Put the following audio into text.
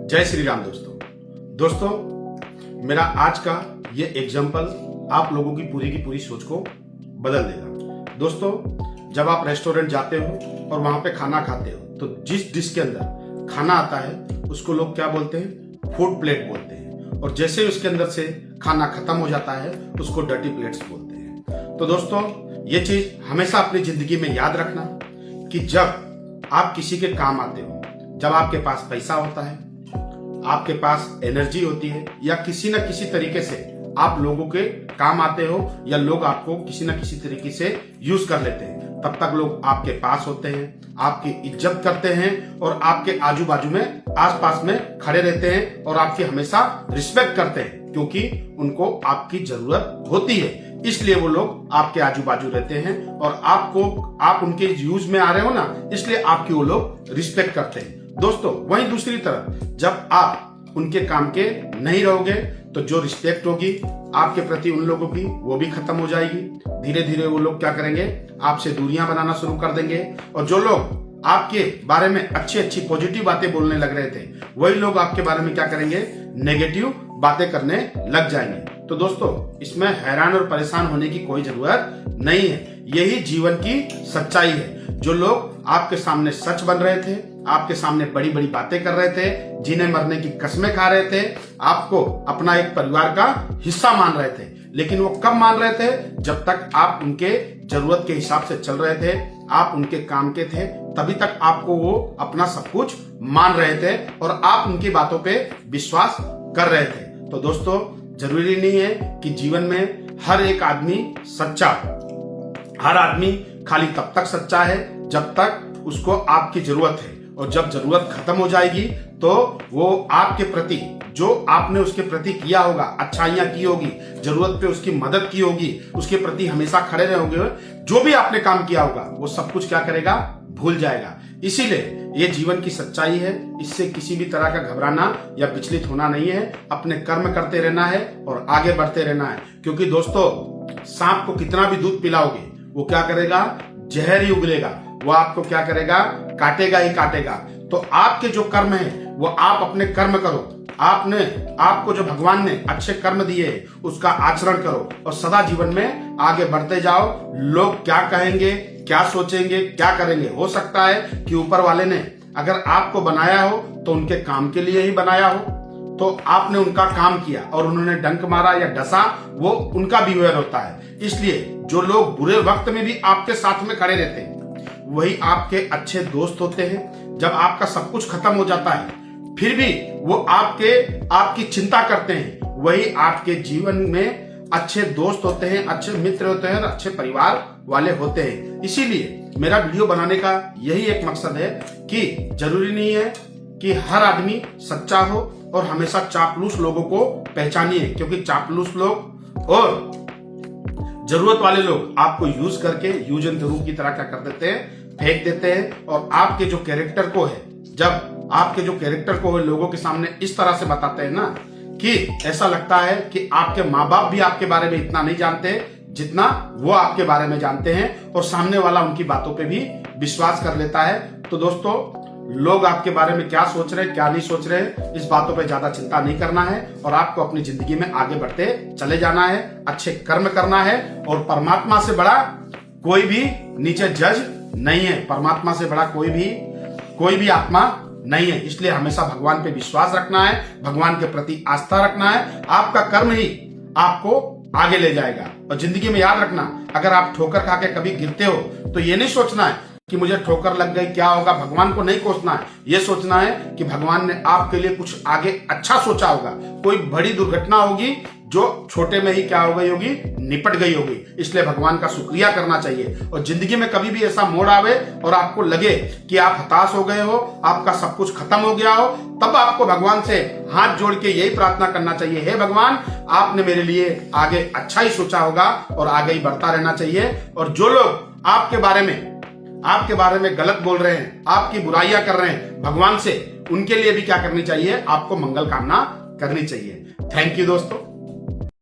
जय श्री राम दोस्तों, मेरा आज का ये एग्जाम्पल आप लोगों की पूरी सोच को बदल देगा। दोस्तों, जब आप रेस्टोरेंट जाते हो और वहां पे खाना खाते हो तो जिस डिश के अंदर खाना आता है उसको लोग क्या बोलते हैं? फूड प्लेट बोलते हैं। और जैसे ही उसके अंदर से खाना खत्म हो जाता है उसको डर्टी प्लेट्स बोलते हैं। तो दोस्तों, ये चीज हमेशा अपनी जिंदगी में याद रखना कि जब आप किसी के काम आते हो, जब आपके पास पैसा होता है, आपके पास एनर्जी होती है, या किसी न किसी तरीके से आप लोगों के काम आते हो, या लोग आपको किसी न किसी तरीके से यूज कर लेते हैं, तब तक लोग आपके पास होते हैं, आपकी इज्जत करते हैं और आपके आजू बाजू में आसपास में खड़े रहते हैं और आपकी हमेशा रिस्पेक्ट करते हैं, क्योंकि उनको आपकी जरूरत होती है। इसलिए वो लोग आपके आजू बाजू रहते हैं और आप उनके यूज में आ रहे हो ना, इसलिए आपकी वो लोग रिस्पेक्ट करते हैं। दोस्तों, वहीं दूसरी तरफ जब आप उनके काम के नहीं रहोगे तो जो रिस्पेक्ट होगी आपके प्रति उन लोगों की, वो भी खत्म हो जाएगी। धीरे धीरे वो लोग क्या करेंगे? आपसे दूरियां बनाना शुरू कर देंगे। और जो लोग आपके बारे में अच्छी पॉजिटिव बातें बोलने लग रहे थे, वही लोग आपके बारे में क्या करेंगे? नेगेटिव बातें करने लग जाएंगे। तो दोस्तों, इसमें हैरान और परेशान होने की कोई जरूरत नहीं है। यही जीवन की सच्चाई है। जो लोग आपके सामने सच बन रहे थे, आपके सामने बड़ी बातें कर रहे थे, जिन्हें मरने की कसमें खा रहे थे, आपको अपना एक परिवार का हिस्सा मान रहे थे, लेकिन वो कब मान रहे थे? जब तक आप उनके जरूरत के हिसाब से चल रहे थे, आप उनके काम के थे, तभी तक आपको वो अपना सब कुछ मान रहे थे और आप उनकी बातों पे विश्वास कर रहे थे। तो दोस्तों, जरूरी नहीं है कि जीवन में हर एक आदमी सच्चा, हर आदमी खाली तब तक सच्चा है जब तक उसको आपकी जरूरत है, और जब जरूरत खत्म हो जाएगी तो वो आपके प्रति, जो आपने उसके प्रति किया होगा, अच्छाइयां की होगी, जरूरत पे उसकी मदद की होगी, उसके प्रति हमेशा खड़े रहोगे, जो भी आपने काम किया होगा वो सब कुछ क्या करेगा? भूल जाएगा। इसीलिए ये जीवन की सच्चाई है। इससे किसी भी तरह का घबराना या विचलित होना नहीं है। अपने कर्म करते रहना है और आगे बढ़ते रहना है, क्योंकि दोस्तों, सांप को कितना भी दूध पिलाओगे वो क्या करेगा? जहर ही उगलेगा। वो आपको क्या करेगा? काटेगा ही काटेगा। तो आपके जो कर्म है वो आप अपने कर्म करो। आपको जो भगवान ने अच्छे कर्म दिए उसका आचरण करो और सदा जीवन में आगे बढ़ते जाओ। लोग क्या कहेंगे, क्या सोचेंगे, क्या करेंगे? हो सकता है कि ऊपर वाले ने अगर आपको बनाया हो तो उनके काम के लिए ही बनाया हो, तो आपने उनका काम किया और उन्होंने डंक मारा या डसा, वो उनका बिहेवियर होता है। इसलिए जो लोग बुरे वक्त में भी आपके साथ में खड़े रहते हैं वही आपके अच्छे दोस्त होते हैं। जब आपका सब कुछ खत्म हो जाता है फिर भी वो आपकी चिंता करते हैं, वही आपके जीवन में अच्छे दोस्त होते हैं, अच्छे मित्र होते हैं और अच्छे परिवार वाले होते हैं। इसीलिए मेरा वीडियो बनाने का यही एक मकसद है कि जरूरी नहीं है कि हर आदमी सच्चा हो और हमेशा चापलूस लोगों को पहचानिए, क्योंकि चापलूस लोग और जरूरत वाले लोग आपको यूज करके यूज एंड थ्रू की तरह क्या कर देते हैं? फेंक देते हैं। और आपके जो कैरेक्टर को है, जब आपके जो कैरेक्टर को लोगों के सामने इस तरह से बताते हैं ना कि ऐसा लगता है कि आपके माँ बाप भी आपके बारे में इतना नहीं जानते जितना वो आपके बारे में जानते हैं, और सामने वाला उनकी बातों पे भी विश्वास कर लेता है। तो दोस्तों, लोग आपके बारे में क्या सोच रहे हैं, क्या नहीं सोच रहे हैं, इस बातों पे ज्यादा चिंता नहीं करना है और आपको अपनी जिंदगी में आगे बढ़ते चले जाना है, अच्छे कर्म करना है। और परमात्मा से बड़ा कोई भी नीचे जज नहीं है। परमात्मा से बड़ा कोई भी आत्मा नहीं है। इसलिए हमेशा भगवान पे विश्वास रखना है, भगवान के प्रति आस्था रखना है। आपका कर्म ही आपको आगे ले जाएगा। और जिंदगी में याद रखना, अगर आप ठोकर खा के कभी गिरते हो तो ये नहीं सोचना है कि मुझे ठोकर लग गई, क्या होगा। भगवान को नहीं कोसना है, ये सोचना है कि भगवान ने आपके लिए कुछ आगे अच्छा सोचा होगा। कोई बड़ी दुर्घटना होगी जो छोटे में ही क्या हो गई होगी? निपट गई होगी। इसलिए भगवान का शुक्रिया करना चाहिए। और जिंदगी में कभी भी ऐसा मोड़ आवे और आपको लगे कि आप हताश हो गए हो, आपका सब कुछ खत्म हो गया हो, तब आपको भगवान से हाथ जोड़ के यही प्रार्थना करना चाहिए, हे भगवान, आपने मेरे लिए आगे अच्छा ही सोचा होगा और आगे ही बढ़ता रहना चाहिए। और जो लोग आपके बारे में गलत बोल रहे हैं, आपकी बुराइयां कर रहे हैं, भगवान से उनके लिए भी क्या करनी चाहिए? आपको मंगल कामना करनी चाहिए। थैंक यू दोस्तों।